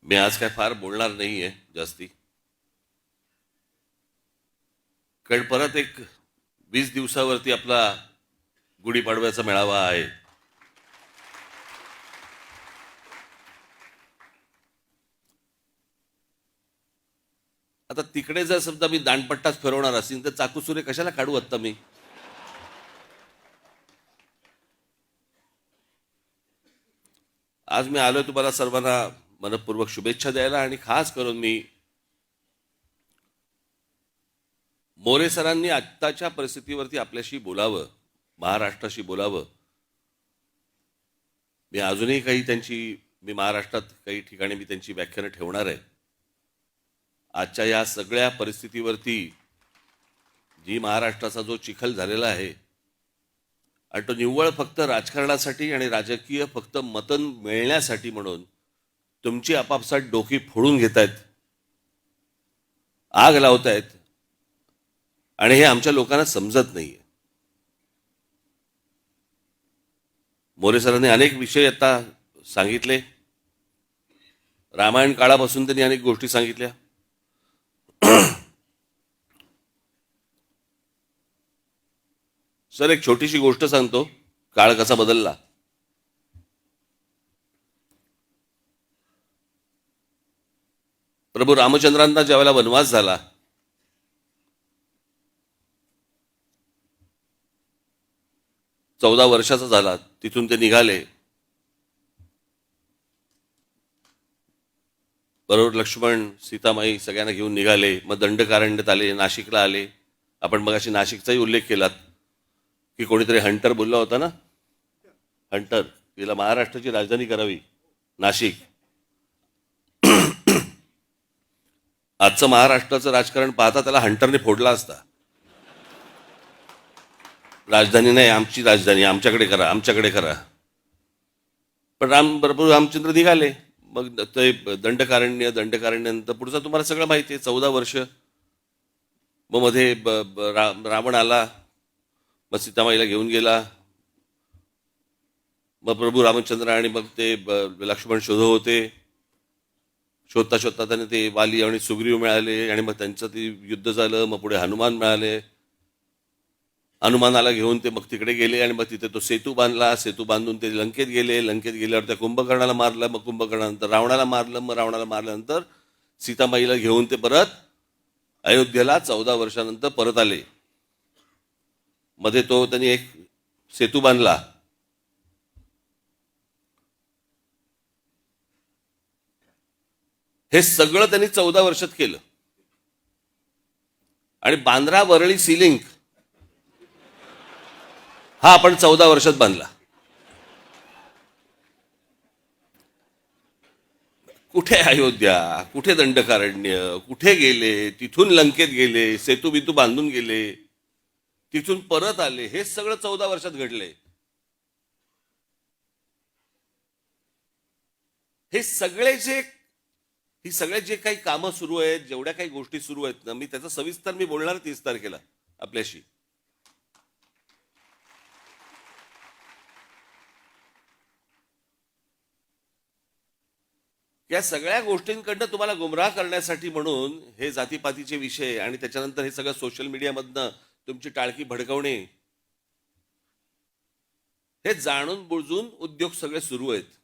मी आज काय फार बोलणार नाहीये जास्ती, कारण परत एक 20 दिवसावरती आपला गुढीपाडव्याचा मेळावा आहे. आता तिकडे जर समजा मी दांडपट्टाच फिरवणार असेल तर चाकूसुरे कशाला काढू आत्ता मी. आज मी आलोय तुम्हाला सर्वांना मनपूर्वक शुभेच्छा द्यायला, आणि खास करून मी मोरे सरांनी आत्ताच्या परिस्थितीवरती आपल्याशी बोलावं, महाराष्ट्राशी बोलावं. मी अजूनही मी महाराष्ट्रात काही ठिकाणी मी त्यांची व्याख्यानं ठेवणार आहे. आजच्या या सगळ्या परिस्थितीवरती जी महाराष्ट्राचा जो चिखल झालेला आहे, आणि तो निव्वळ फक्त राजकारणासाठी आणि राजकीय फक्त मतं मिळण्यासाठी म्हणून तुमची आपापसात डोकी फोडून घेतायत, आग लावतायत, आणि हे आमच्या लोकांना समजत नाहीये. मोरे सरांनी अनेक विषय आता सांगितले. रामायण काळापासून त्यांनी अनेक गोष्टी सांगितल्या. सर, एक छोटीशी गोष्ट सांगतो, काळ कसा बदलला. प्रभू रामचंद्रांना ज्यावेळेला वनवास झाला, चौदा वर्षाचा झाला, तिथून ते निघाले. बरोबर लक्ष्मण, सीतामाई सगळ्यांना घेऊन निघाले. मग दंडकारण्यात आले, नाशिकला आले. आपण मगाशी नाशिकचाही उल्लेख केलात की कोणीतरी हंटर बोलला होता ना, हंटर, तिला महाराष्ट्राची राजधानी करावी नाशिक. आजचं महाराष्ट्राचं राजकारण पाहता त्याला हंटरने फोडला असता. राजधानी नाही, आमची राजधानी, आमच्याकडे करा, आमच्याकडे करा. पण प्रभू रामचंद्र निघाले. मग ते दंडकारण्यानंतर पुढचं तुम्हाला सगळं माहिती आहे, 14 वर्ष. मग मध्ये रावण आला, मग सीतामाईला घेऊन गेला. मग प्रभू रामचंद्र आणि मग ते लक्ष्मण शोधत होते. शोधता शोधता त्यांनी ते वाली आणि सुग्रीव मिळाले, आणि मग त्यांचं ते युद्ध झालं. मग पुढे हनुमान मिळाले. हनुमानाला घेऊन ते मग तिकडे गेले, आणि मग तिथे तो सेतू बांधला. सेतू बांधून ते लंकेत गेले. लंकेत गेल्यावर त्या कुंभकर्णाला मारलं. मग कुंभकर्णानंतर रावणाला मारलं. मग रावणाला मारल्यानंतर सीतामाईला घेऊन ते परत अयोध्येला 14 वर्षानंतर परत आले. मध्ये तो त्यांनी एक सेतू बांधला. हे सगळं त्यांनी 14 वर्षात केलं. आणि बांद्रा वरळी सी लिंक हा आपण 14 वर्षात बांधला. कुठे अयोध्या, कुठे दंडकारण्य, कुठे गेले, तिथून लंकेत गेले, सेतू बितू बांधून गेले, तिथून परत आले. हे सगळं 14 वर्षात घडले. हे सगळे जे काही कामं सुरू आहेत, जेवढ्या काही गोष्टी सुरू आहेत ना, मी त्याचा सविस्तर बोलणार 30 तारखेला आपल्याशी. या सगळ्या गोष्टींकडनं तुम्हाला गुमराह करण्यासाठी म्हणून हे जातीपातीचे विषय, आणि त्याच्यानंतर हे सगळं सोशल मीडियामधनं तुमची टाळकी भडकवणे, हे जाणून बुजून उद्योग सगळे सुरू आहेत.